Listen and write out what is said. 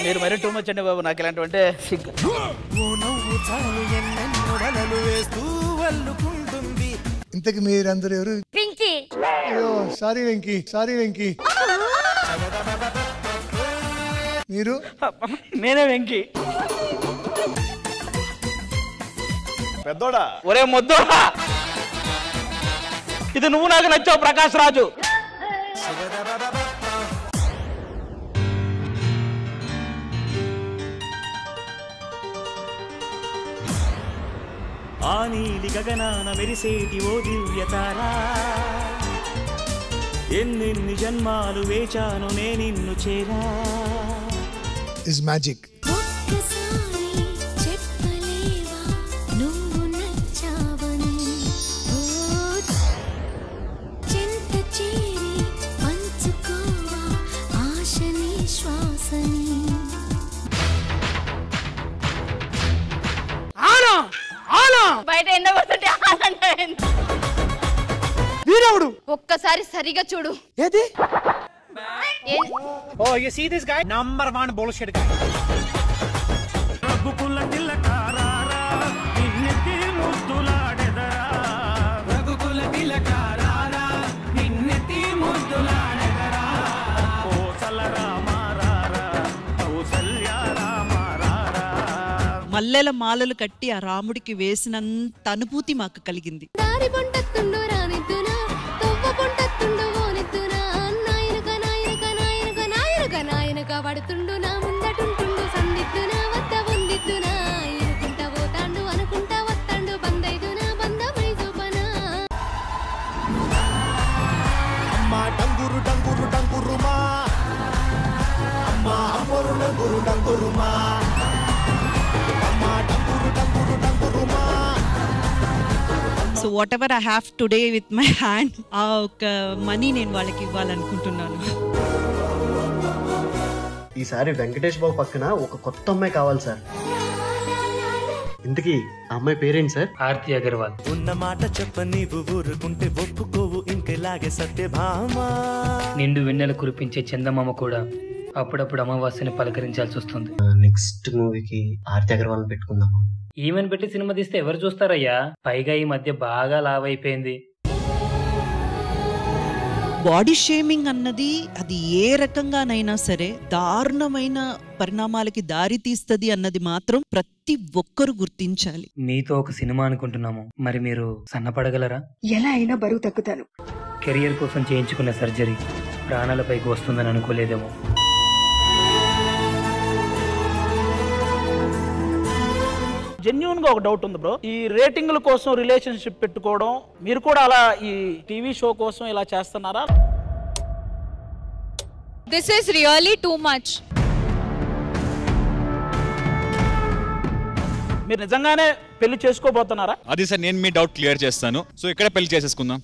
మీరు మరీ too much అండి బాబు, నాకు ఇలాంటివంటే సిగ్గు. ఇంతకు మీరందరూ ఎవరు? వెంకీ. అయ్యో సారీ వెంకీ, సారీ వెంకీ. మీరు? నేనే వెంకీ. పెద్దోడా? ఒరే మొద్దోడా, ఇది నువ్వు నాకు నచ్చావు ప్రకాష్ రాజు. ఆ నీలి గగనాన మెరిసేటి ఓ దివ్యతారా, ఎన్నెన్ని జన్మాలు వేచాను నే నిన్ను చేరా. Is magic. బయట ఎండబడుతుంటే వీరవుడు ఒక్కసారి సరిగా చూడు. ఏది? Oh, you see this guy? Number one bullshit guy. రఘుకుల తిలకారారా, నిన్నెత్తి ముద్దులాడెదరా. రఘుకుల తిలకారారా, నిన్నెత్తి ముద్దులాడెదరా. కోసల రామారారా, కౌసల్య రామారారా. మల్లెల మాలలు కట్టి ఆ రాముడికి వేసినంత అనుభూతి మాకు కలిగింది. పడుతుండు నా ముందటుంటుండు సందిద్దునా వద్ద వందిద్దునా ఇరుకుంటా పోతాండు అనుకుంటా వత్తాండు బందైదునా బందమై చూపనా. అమ్మా డంగురు డంగురు డంగురుమా, అమ్మా అమ్మరు డంగురు డంగురుమా, అమ్మా డంగురు డంగురు డంగురుమా. So whatever I have today with my hand, ఆ ఒక మనీ నేను వాళ్ళకి ఇవ్వాలనుకుంటున్నాను. ఈసారి వెంకటేష్ బాబు పక్కన ఒక కొత్త అమ్మాయి కావాలి సార్. ఇంతకీ ఆ అమ్మాయి పేరేంటి సార్? ఆర్తి అగర్వాల్. ఉన్న మాట చెప్ప నీవు ఊరుకుంటే ఒప్పుకోవు ఇంకెలాగే సత్యభామ. నిండు వెన్నెల కురిపించే చందమామ కూడా అప్పుడప్పుడు అమావాస్యని పలకరించాల్సి వస్తుంది. నెక్స్ట్ మూవీకి ఆర్తి అగర్వాల్ పెట్టుకుందామా? ఈమెను పెట్టి సినిమా తీస్తే ఎవరు చూస్తారయ్యా? పైగా ఈ మధ్య బాగా లావ్ అయిపోయింది. బాడీ షేమింగ్ అన్నది అది ఏ రకంగానైనా సరే దారుణమైన పరిణామాలకి దారి తీస్తుంది అన్నది మాత్రం ప్రతి ఒక్కరు గుర్తించాలి. మీతో ఒక సినిమా అనుకుంటున్నాము, మరి మీరు సన్నపడగలరా? ఎలా అయినా బరువు తగ్గుతాను. కెరియర్ కోసం చేయించుకున్న సర్జరీ ప్రాణాలపైకి వస్తుందని అనుకోలేదేమో. జెన్యూన్ గా ఒక డౌట్ ఉంది బ్రో, ఈ రేటింగ్ల కోసం రిలేషన్షిప్ పెట్టుకోవడం, మీరు కూడా అలా ఈ టీవీ షో కోసం ఇలా చేస్తున్నారా? This is really too much. మీరు నిజంగానే పెళ్లి చేసుకోబోతున్నారా? అది సార్ నేను మీ డౌట్ క్లియర్ చేస్తాను. సో ఇక్కడే పెళ్లి చేసేసుకుందాం.